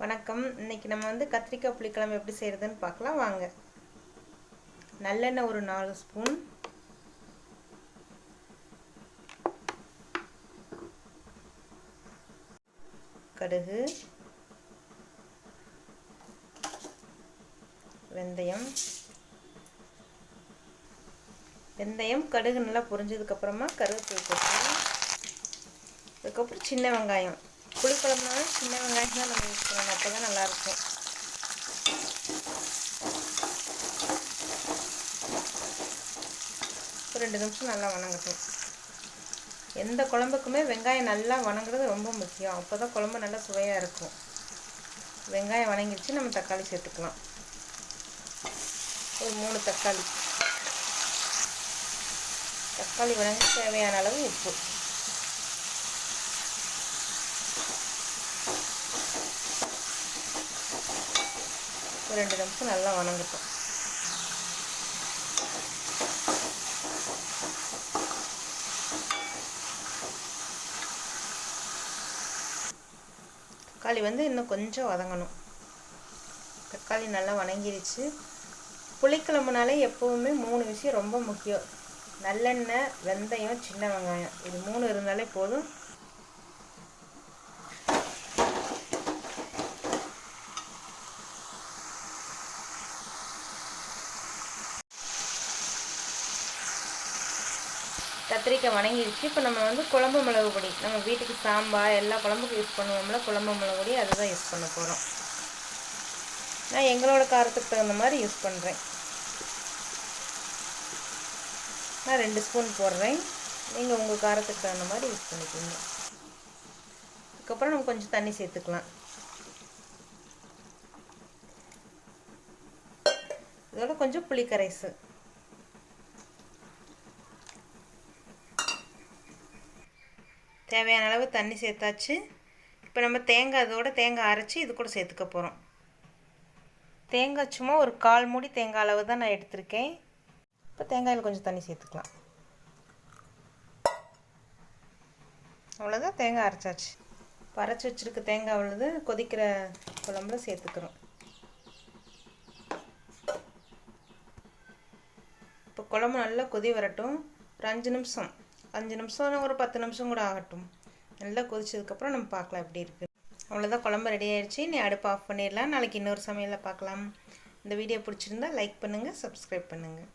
வணக்கம். இன்னைக்கு நம்ம கத்திரிக்காய் புளிக்குழம்பு எப்படி செய்யறதுன்னு பார்க்கலாம் வாங்க. நல்லெண்ணெய் ஒரு 4 ஸ்பூன், கடுகு, வெந்தயம், கடுகு நல்லா பொரிஞ்சதுக்கு அப்புறமா கருவேப்பிலை போட்டு, அதுக்கப்புறம் சின்ன வெங்காயம். புளிக்குழம்புனால சின்ன வெங்காயம் தான் நம்ம யூஸ் பண்ணணும், அப்போ தான் நல்லாயிருக்கும். ஒரு 2 நிமிஷம் நல்லா வணங்கட்டும். எந்த குழம்புக்குமே வெங்காயம் நல்லா வணங்குறது ரொம்ப முக்கியம், அப்போ தான் குழம்பு நல்லா சுவையாக இருக்கும். வெங்காயம் வணங்கிடுச்சு, நம்ம தக்காளி சேர்த்துக்கலாம். ஒரு 3 தக்காளி வணங்கி தேவையான அளவு உப்பு. ஒரு 2 நிமிஷம் நல்லா வணங்கட்டும். தக்காளி இன்னும் கொஞ்சம் வதங்கணும். தக்காளி நல்லா வணங்கிருச்சு. புளிக்குழம்புனாலே எப்போவுமே 3 விஷயம் ரொம்ப முக்கியம். நல்லெண்ணெய், வெந்தயம், சின்ன வெங்காயம், இது 3 இருந்தாலே போதும். கத்திரிக்காய் வணங்கிடுச்சு. இப்போ நம்ம குழம்பு மிளகு பொடி, நம்ம வீட்டுக்கு சாம்பார் எல்லா குழம்புக்கும் யூஸ் பண்ணுவோம்ல, குழம்பு மிளகு பொடி, அதுதான் யூஸ் பண்ண போகிறோம். நான் எங்களோட காரத்துக்கு தகுந்த மாதிரி யூஸ் பண்ணுறேன். நான் 2 ஸ்பூன் போடுறேன், நீங்கள் உங்கள் காரத்துக்கு தகுந்த மாதிரி யூஸ் பண்ணிக்கோங்க. அதுக்கப்புறம் நம்ம கொஞ்சம் தண்ணி சேர்த்துக்கலாம். இதோட கொஞ்சம் புளி கரைசல். தேவையான அளவு தண்ணி சேர்த்தாச்சு. இப்போ நம்ம தேங்காய் அரைச்சி இது கூட சேர்த்துக்க போகிறோம். தேங்காய் சும்மா ஒரு 1/4 மூடி தேங்காய் அளவு தான் நான் எடுத்திருக்கேன். இப்போ தேங்காயில் கொஞ்சம் தண்ணி சேர்த்துக்கலாம். அவ்வளோதான், தேங்காய் அரைச்சாச்சு. இப்போ அரைச்சி வச்சுருக்க தேங்காய் அவ்வளோது கொதிக்கிற குழம்புல சேர்த்துக்கிறோம். இப்போ குழம்பு நல்லா கொதி வரட்டும். ஒரு 5 நிமிஷம் ஒரு 10 நிமிஷம் கூட ஆகட்டும். நல்லா கொதிச்சதுக்கப்புறம் நம்ம பார்க்கலாம் எப்படி இருக்குது. அவ்வளோதான், குழம்பு ரெடி ஆயிடுச்சு. நீ அடுப்பு ஆஃப் பண்ணிடலாம். நாளைக்கு இன்னொரு சமையலில் பார்க்கலாம். இந்த வீடியோ பிடிச்சிருந்தா லைக் பண்ணுங்கள், சப்ஸ்கிரைப் பண்ணுங்கள்.